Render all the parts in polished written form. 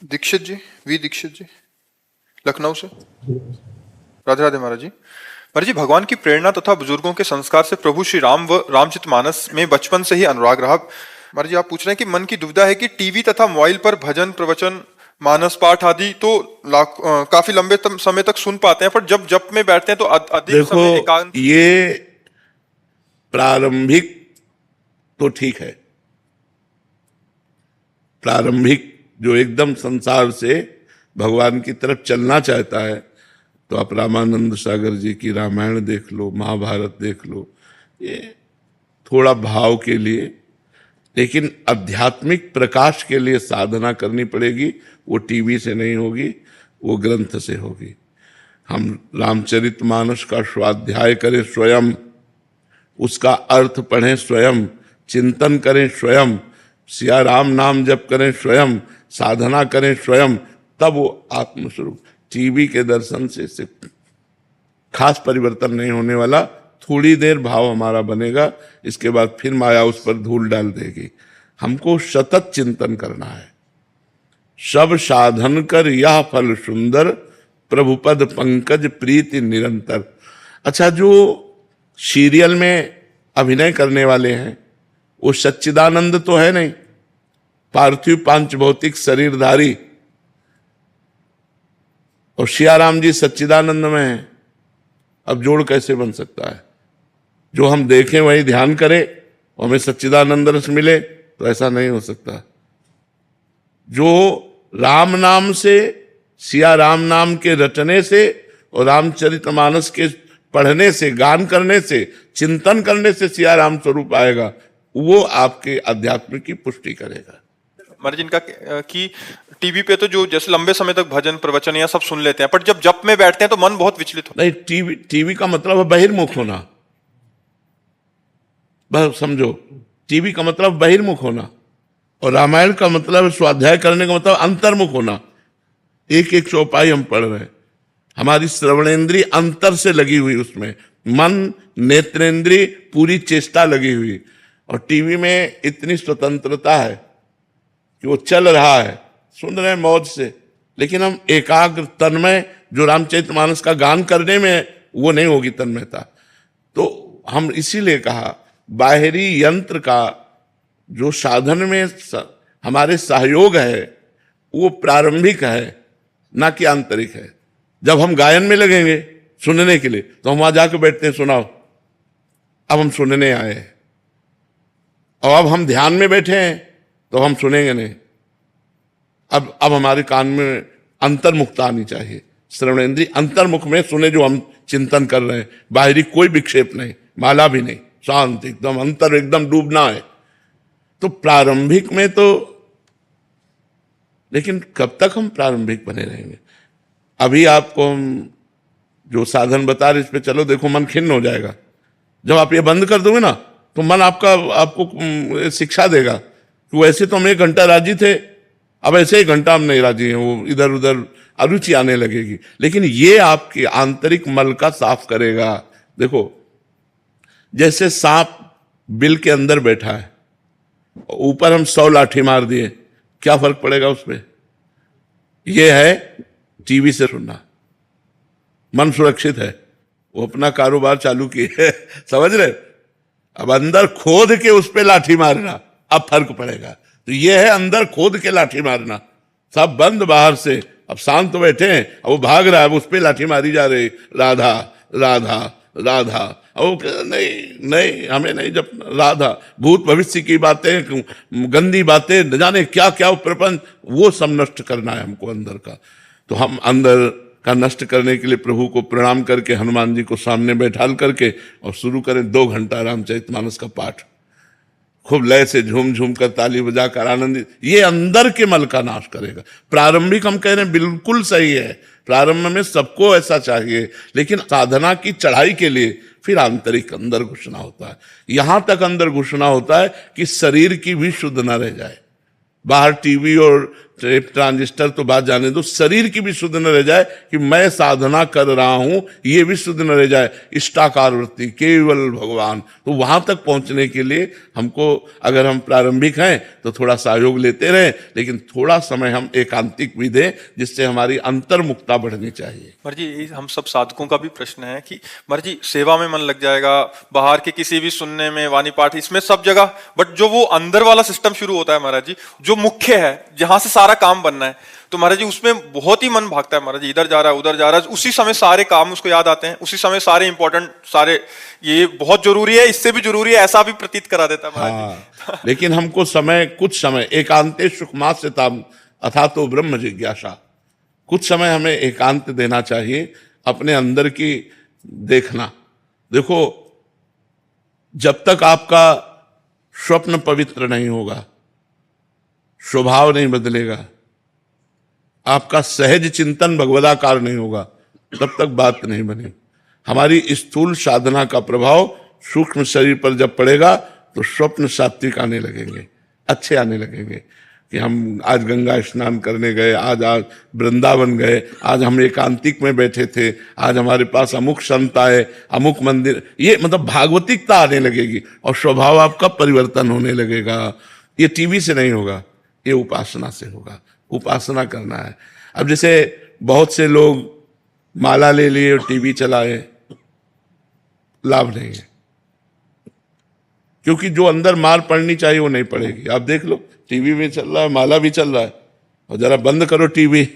दीक्षित जी, we Dixit जी, लखनऊ से। राधे राधे महाराज जी। महाराज जी, भगवान की प्रेरणा तथा बुजुर्गों के संस्कार से प्रभु श्री राम व रामचरितमानस में बचपन से ही अनुराग रहा। महाराज जी, आप पूछ रहे हैं कि मन की दुविधा है कि टीवी तथा मोबाइल पर भजन प्रवचन मानस पाठ आदि तो काफी लंबे समय तक सुन पाते हैं, पर जब जप में बैठते हैं तो अधिक समय एकांत। देखो, ये प्रारंभिक तो ठीक है, प्रारंभिक जो एकदम संसार से भगवान की तरफ चलना चाहता है, तो आप रामानंद सागर जी की रामायण देख लो, महाभारत देख लो, ये थोड़ा भाव के लिए, लेकिन आध्यात्मिक प्रकाश के लिए साधना करनी पड़ेगी। वो टीवी से नहीं होगी, वो ग्रंथ से होगी। हम रामचरितमानस का स्वाध्याय करें स्वयं, उसका अर्थ पढ़ें स्वयं, चिंतन करें स्वयं, सिया राम नाम जप करें स्वयं, साधना करें स्वयं, तब वो आत्मस्वरूप। टीवी के दर्शन से खास परिवर्तन नहीं होने वाला। थोड़ी देर भाव हमारा बनेगा, इसके बाद फिर माया उस पर धूल डाल देगी। हमको सतत चिंतन करना है। सब साधन कर यह फल सुंदर, प्रभुपद पंकज प्रीति निरंतर। अच्छा, जो सीरियल में अभिनय करने वाले हैं वो सच्चिदानंद तो है नहीं, पार्थिव पांच भौतिक शरीरधारी, और सियाराम जी सच्चिदानंद में है। अब जोड़ कैसे बन सकता है? जो हम देखें वही ध्यान करें और हमें सच्चिदानंद रस मिले, तो ऐसा नहीं हो सकता। जो राम नाम से, सिया राम नाम के रटने से और रामचरितमानस के पढ़ने से, गान करने से, चिंतन करने से सिया राम स्वरूप आएगा, वो आपके अध्यात्म की पुष्टि करेगा। महाराज, इनका कि टीवी पे तो जो जैसे लंबे समय तक भजन प्रवचन या सब सुन लेते हैं, पर जब जप में बैठते हैं तो मन बहुत विचलित होता नहीं, टीवी का मतलब है बहिर्मुख होना। बस समझो, टीवी का मतलब बहिर्मुख होना, और रामायण का मतलब स्वाध्याय करने का मतलब अंतर्मुख होना। एक एक चौपाई हम पढ़ रहे हैं, हमारी श्रवणेन्द्रीय अंतर से लगी हुई, उसमें मन नेत्रेंद्रीय पूरी चेष्टा लगी हुई। और टीवी में इतनी स्वतंत्रता है कि वो चल रहा है, सुन रहे हैं मौज से, लेकिन हम एकाग्र तन्मय, जो रामचरितमानस का गान करने में वो नहीं होगी तन्मयता। तो हम इसीलिए कहा, बाहरी यंत्र का जो साधन में हमारे सहयोग है वो प्रारंभिक है, ना कि आंतरिक है। जब हम गायन में लगेंगे सुनने के लिए, तो हम वहां जाकर बैठते हैं, सुनाओ, अब हम सुनने आए हैं। और अब हम ध्यान में बैठे हैं तो हम सुनेंगे नहीं। अब हमारे कान में अंतर्मुखता आनी चाहिए, श्रवणेन्द्रीय अंतर्मुख में सुने जो हम चिंतन कर रहे हैं, बाहरी कोई विक्षेप नहीं, माला भी नहीं, शांत एकदम, अंतर एकदम डूबना है। तो प्रारंभिक में तो, लेकिन कब तक हम प्रारंभिक बने रहेंगे? अभी आपको हम जो साधन बता रहे, इस पे चलो, देखो मन खिन्न हो जाएगा। जब आप ये बंद कर दोगे ना, तो मन आपको शिक्षा देगा कि वैसे तो हम 1 घंटा राजी थे, अब ऐसे 1 घंटा हम नहीं राजी हैं, वो इधर उधर अरुचि आने लगेगी। लेकिन ये आपके आंतरिक मल का साफ करेगा। देखो, जैसे सांप बिल के अंदर बैठा है, ऊपर हम 100 लाठी मार दिए, क्या फर्क पड़ेगा उस पर? यह है टीवी से सुनना। मन सुरक्षित है, वो अपना कारोबार चालू किए समझ रहे? अब अंदर खोद के उस पर लाठी मारना, अब फर्क पड़ेगा। तो ये है अंदर खोद के लाठी मारना। सब बंद बाहर से, अब शांत बैठे हैं, अब वो भाग रहा है, अब उस पर लाठी मारी जा रही, राधा राधा राधा। अब नहीं नहीं, हमें नहीं, जब राधा, भूत भविष्य की बातें, गंदी बातें, न जाने क्या क्या प्रपंच, वो सब नष्ट करना है हमको अंदर का। तो हम अंदर का नष्ट करने के लिए प्रभु को प्रणाम करके, हनुमान जी को सामने बैठाल करके, और शुरू करें 2 घंटा रामचरितमानस का पाठ, खूब लय से झूम झूम कर, ताली बजाकर, आनंदित। ये अंदर के मल का नाश करेगा। प्रारंभिक हम कह रहे हैं बिल्कुल सही है, प्रारंभ में सबको ऐसा चाहिए, लेकिन साधना की चढ़ाई के लिए फिर आंतरिक अंदर घुसना होता है। यहां तक अंदर घुसना होता है कि शरीर की भी शुद्ध न रह जाए। बाहर टीवी और टेप ट्रांजिस्टर तो बात जाने दो, शरीर की भी शुद्ध न रह जाए कि मैं साधना कर रहा हूं, ये भी शुद्ध न रह जाए। इष्टाकार वृत्ति, केवल भगवान। तो वहां तक पहुंचने के लिए हमको, अगर हम प्रारंभिक हैं तो थोड़ा सहयोग लेते रहें, लेकिन थोड़ा समय हम एकांतिक भी दें, जिससे हमारी अंतर्मुखता बढ़नी चाहिए। महाराज जी, यही हम सब साधकों का भी प्रश्न है कि महाराज जी, सेवा में मन लग जाएगा, बाहर के किसी भी सुनने में, वाणी पाठ, इसमें सब जगह, बट जो वो अंदर वाला सिस्टम शुरू होता है महाराज जी, जो मुख्य है, जहां से सारा काम बनना है, तो महाराज जी उसमें बहुत ही मन भागता है महाराज जी, इधर जा रहा है उधर जा रहा है, उसी समय सारे काम उसको याद आते हैं, उसी समय सारे इंपॉर्टेंट, सारे ये बहुत जरूरी है, इससे भी जरूरी है, ऐसा भी प्रतीत करा देता है महाराज जी। लेकिन हमको समय, कुछ समय एकांते सुखमास्यताम अथा तो ब्रह्म जिज्ञासा, कुछ समय हमें एकांत देना चाहिए, अपने अंदर की देखना। देखो, जब तक आपका स्वप्न पवित्र नहीं होगा, स्वभाव नहीं बदलेगा, आपका सहज चिंतन भगवदाकार नहीं होगा, तब तक बात नहीं बनी। हमारी स्थूल साधना का प्रभाव सूक्ष्म शरीर पर जब पड़ेगा तो स्वप्न सात्विक आने लगेंगे, अच्छे आने लगेंगे कि हम आज गंगा स्नान करने गए, आज वृंदावन गए, आज हम एकांतिक में बैठे थे, आज हमारे पास अमुक संत आए, अमुक मंदिर, ये मतलब भागवतिकता आने लगेगी और स्वभाव आपका परिवर्तन होने लगेगा। ये टीवी से नहीं होगा, ये उपासना से होगा। उपासना करना है। अब जैसे बहुत से लोग माला ले लिए और टीवी चलाए, लाभ नहीं है, क्योंकि जो अंदर मार पड़नी चाहिए वो नहीं पड़ेगी। आप देख लो, टीवी भी चल रहा है, माला भी चल रहा है, और जरा बंद करो टीवी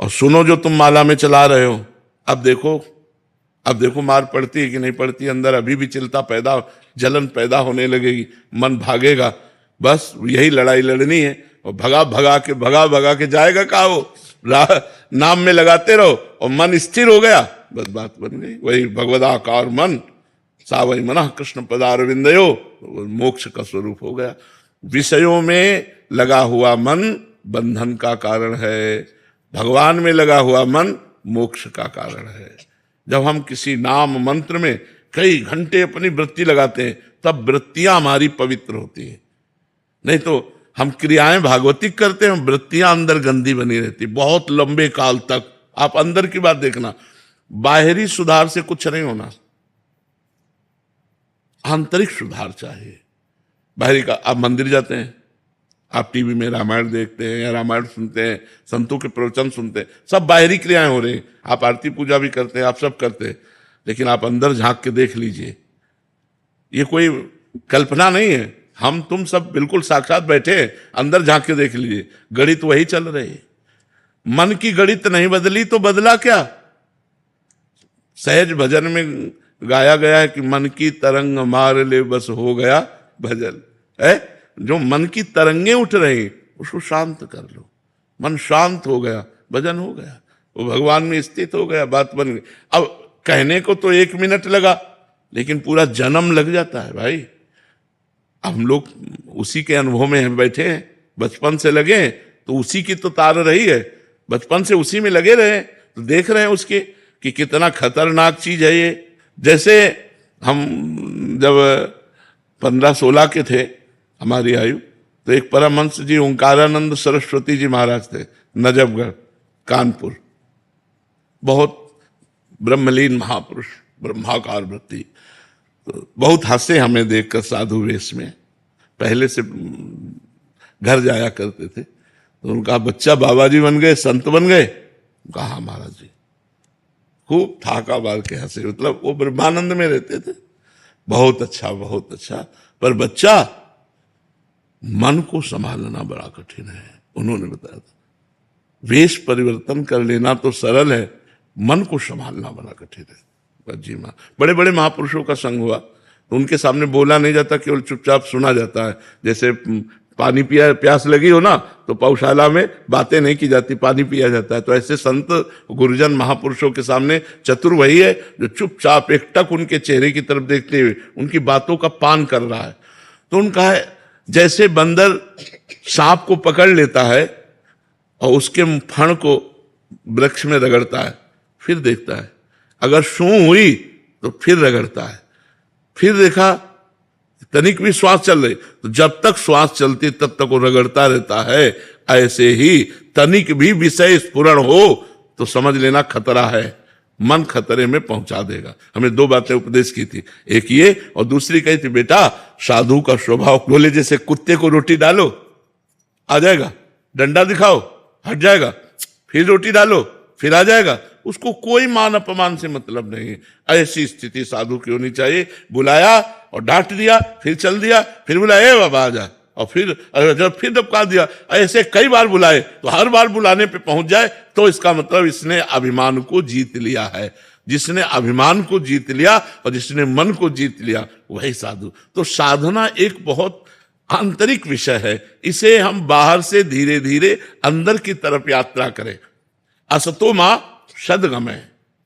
और सुनो जो तुम माला में चला रहे हो। अब देखो मार पड़ती है कि नहीं पड़ती, अंदर अभी भी चिंता पैदा, जलन पैदा होने लगेगी, मन भागेगा। बस यही लड़ाई लड़नी है, और भगा के जाएगा कहाँ वो, नाम में लगाते रहो और मन स्थिर हो गया, बस बात बन गई। वही भगवदाकार मन, सावई मना कृष्ण पदारविंदयो, मोक्ष का स्वरूप हो गया। विषयों में लगा हुआ मन बंधन का कारण है, भगवान में लगा हुआ मन मोक्ष का कारण है। जब हम किसी नाम मंत्र में कई घंटे अपनी वृत्ति लगाते हैं, तब वृत्तियां हमारी पवित्र होती हैं। नहीं तो हम क्रियाएं भागवतिक करते हैं, वृत्तियां अंदर गंदी बनी रहती बहुत लंबे काल तक। आप अंदर की बात देखना, बाहरी सुधार से कुछ नहीं होना, आंतरिक सुधार चाहिए। बाहरी का, आप मंदिर जाते हैं, आप टीवी में रामायण देखते हैं या रामायण सुनते हैं, संतों के प्रवचन सुनते हैं, सब बाहरी क्रियाएं हो रही। आप आरती पूजा भी करते हैं, आप सब करते हैं, लेकिन आप अंदर झांक के देख लीजिए। ये कोई कल्पना नहीं है, हम तुम सब बिल्कुल साक्षात बैठे हैं, अंदर झांक के देख लीजिए, गणित वही चल रही है। मन की गणित नहीं बदली तो बदला क्या? सहज भजन में गाया गया है कि मन की तरंग मार ले बस हो गया भजन है। जो मन की तरंगे उठ रही उसको शांत कर लो, मन शांत हो गया, भजन हो गया, वो भगवान में स्थित हो गया, बात बन गई। अब कहने को तो 1 मिनट लगा, लेकिन पूरा जन्म लग जाता है भाई। हम लोग उसी के अनुभव में हम बैठे हैं, बचपन से लगे हैं, तो उसी की तो तार रही है, बचपन से उसी में लगे रहे, तो देख रहे हैं उसके कि कितना खतरनाक चीज है ये। जैसे हम जब 15-16 के थे, हमारी आयु, तो एक परमहंस जी ओंकारानंद सरस्वती जी महाराज थे, नजफगढ़ कानपुर, बहुत ब्रह्मलीन महापुरुष, ब्रह्माकार वृत्ति। तो बहुत हंसे हमें देखकर साधु वेश में, पहले से घर जाया करते थे। तो उनका बच्चा बाबा जी बन गए, संत बन गए। कहा हाँ महाराज जी, खूब ठाका मार के हंसे, मतलब वो ब्रह्मानंद में रहते थे। बहुत अच्छा, बहुत अच्छा, पर बच्चा मन को संभालना बड़ा कठिन है, उन्होंने बताया था। वेश परिवर्तन कर लेना तो सरल है, मन को संभालना बड़ा कठिन है। जी माँ, बड़े बड़े महापुरुषों का संग हुआ तो उनके सामने बोला नहीं जाता, केवल चुपचाप सुना जाता है। जैसे पानी पिया, प्यास लगी हो ना, तो पौशाला में बातें नहीं की जाती, पानी पिया जाता है। तो ऐसे संत गुरुजन महापुरुषों के सामने चतुर वही है जो चुपचाप एकटक उनके चेहरे की तरफ देखते हुए उनकी बातों का पान कर रहा है। तो उनका है जैसे बंदर सांप को पकड़ लेता है और उसके फण को वृक्ष में रगड़ता है, फिर देखता है, अगर सूं हुई तो फिर रगड़ता है, फिर देखा तनिक भी श्वास चल रही, तो जब तक श्वास चलती तब तक वो रगड़ता रहता है। ऐसे ही तनिक भी विषय स्फुरण हो तो समझ लेना खतरा है, मन खतरे में पहुंचा देगा। हमें दो बातें उपदेश की थी, एक ये और दूसरी कही थी बेटा साधु का स्वभाव, बोले जैसे कुत्ते को रोटी डालो आ जाएगा, डंडा दिखाओ हट जाएगा, फिर रोटी डालो फिर आ जाएगा, उसको कोई मान अपमान से मतलब नहीं है। ऐसी स्थिति साधु की होनी चाहिए, बुलाया और डांट दिया फिर चल दिया, फिर बुलाया ए बाबा आ जा, और फिर जब फिर धमका दिया, ऐसे कई बार बुलाए तो हर बार बुलाने पे पहुंच जाए तो इसका मतलब इसने अभिमान को जीत लिया है। जिसने अभिमान को जीत लिया और जिसने मन को जीत लिया वही साधु। तो साधना एक बहुत आंतरिक विषय है, इसे हम बाहर से धीरे धीरे अंदर की तरफ यात्रा करें। असतो मां सदगमय,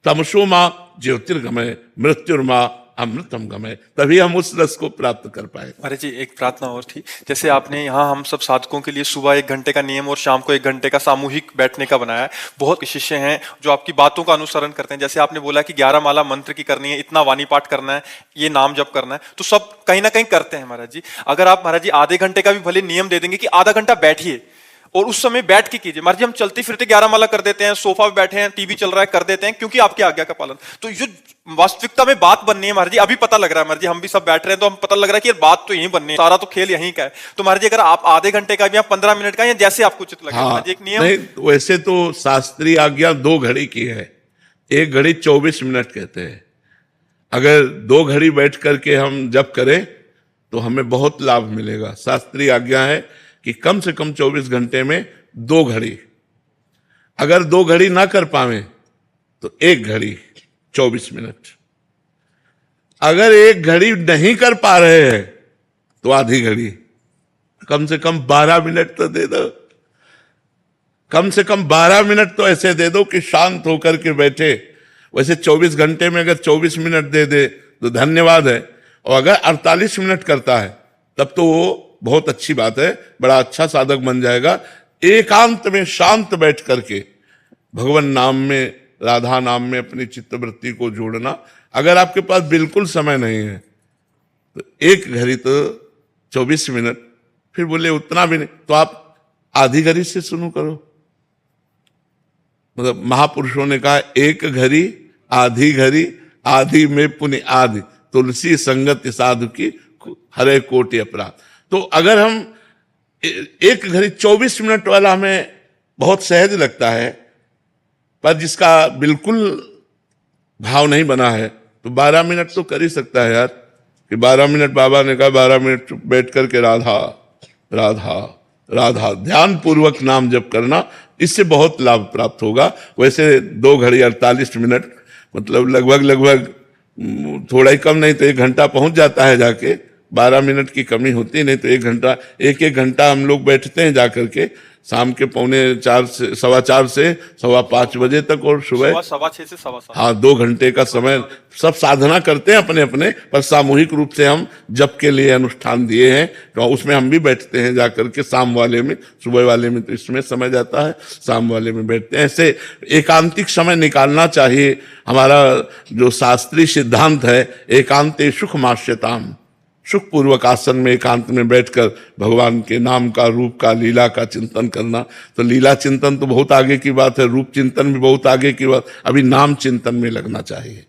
तमसो मां ज्योतिर्गमय, मृत्युर्मा अमृतम गमय, तभी हम उस रस को प्राप्त कर पाए। अरे जी एक प्रार्थना और थी, जैसे आपने यहाँ हम सब साधकों के लिए सुबह 1 घंटे का नियम और शाम को 1 घंटे का सामूहिक बैठने का बनाया है। बहुत शिष्य हैं जो आपकी बातों का अनुसरण करते हैं, जैसे आपने बोला कि 11 माला मंत्र की करनी है, इतना वाणी पाठ करना है, ये नाम जप करना है, तो सब कहीं ना कहीं करते हैं महाराज जी। अगर आप महाराज जी आधे घंटे का भी भले नियम दे देंगे कि आधा घंटा बैठिए और उस समय बैठ के कीजिए। महाराज जी हम चलते फिरते 11 माला कर देते हैं, सोफा पे बैठे हैं, टीवी चल रहा है कर देते हैं, क्योंकि आपकी आज्ञा का पालन। तो ये वास्तविकता में बात बननी है महाराज जी, अभी पता लग रहा है महाराज जी, हम भी सब बैठ रहे हैं तो हम पता लग रहा है कि यार बात तो यहीं बननी है, सारा तो खेल यहीं का है। तो महाराज जी अगर आप आधे घंटे का या 15 मिनट का या जैसे आपको उचित लगे हाँ, एक नियम। नहीं वैसे तो शास्त्रीय आज्ञा 2 घड़ी की है, 1 घड़ी 24 मिनट कहते हैं। अगर 2 घड़ी बैठ करके हम जप करें तो हमें बहुत लाभ मिलेगा। शास्त्रीय आज्ञा है कि कम से कम 24 घंटे में 2 घड़ी, अगर 2 घड़ी ना कर पावे तो 1 घड़ी 24 मिनट, अगर 1 घड़ी नहीं कर पा रहे हैं तो आधी घड़ी, कम से कम 12 मिनट तो दे दो, कम से कम 12 मिनट तो ऐसे दे दो कि शांत होकर के बैठे। वैसे 24 घंटे में अगर 24 मिनट दे दे तो धन्यवाद है, और अगर 48 मिनट करता है तब तो वो बहुत अच्छी बात है, बड़ा अच्छा साधक बन जाएगा। एकांत में शांत बैठ करके भगवान नाम में, राधा नाम में अपनी चित्तवृत्ति को जोड़ना। अगर आपके पास बिल्कुल समय नहीं है तो 1 घड़ी तो 24 मिनट, फिर बोले उतना भी नहीं तो आप आधी घड़ी से शुरू करो। मतलब महापुरुषों ने कहा 1 घड़ी आधी घड़ी, आधी में पुण्य आदि, तुलसी संगत साधु की हरे कोटि अपराध। तो अगर हम 1 घड़ी 24 मिनट वाला हमें बहुत सहज लगता है, पर जिसका बिल्कुल भाव नहीं बना है तो 12 मिनट तो कर ही सकता है यार, कि 12 मिनट बाबा ने कहा 12 मिनट बैठ करके राधा राधा राधा ध्यान पूर्वक नाम जप करना, इससे बहुत लाभ प्राप्त होगा। वैसे 2 घड़ी 48 मिनट मतलब लगभग थोड़ा ही कम नहीं तो 1 घंटा पहुंच जाता है जाके, 12 मिनट की कमी होती नहीं तो 1 घंटा, एक घंटा हम लोग बैठते हैं जाकर के शाम के 4:45 से 5:15 बजे तक, और सुबह 6:15 से 7:15। हाँ 2 घंटे का समय सब साधना करते हैं अपने अपने, पर सामूहिक रूप से हम जप के लिए अनुष्ठान दिए हैं तो उसमें हम भी बैठते हैं जाकर के। शाम वाले में, सुबह वाले में तो इसमें समय जाता है, शाम वाले में बैठते हैं। ऐसे एकांतिक समय निकालना चाहिए। हमारा जो शास्त्रीय सिद्धांत है एकांते सुख मास्यताम, सुखपूर्वक आसन में एकांत में बैठकर भगवान के नाम का, रूप का, लीला का चिंतन करना। तो लीला चिंतन तो बहुत आगे की बात है, रूप चिंतन भी बहुत आगे की बात, अभी नाम चिंतन में लगना चाहिए।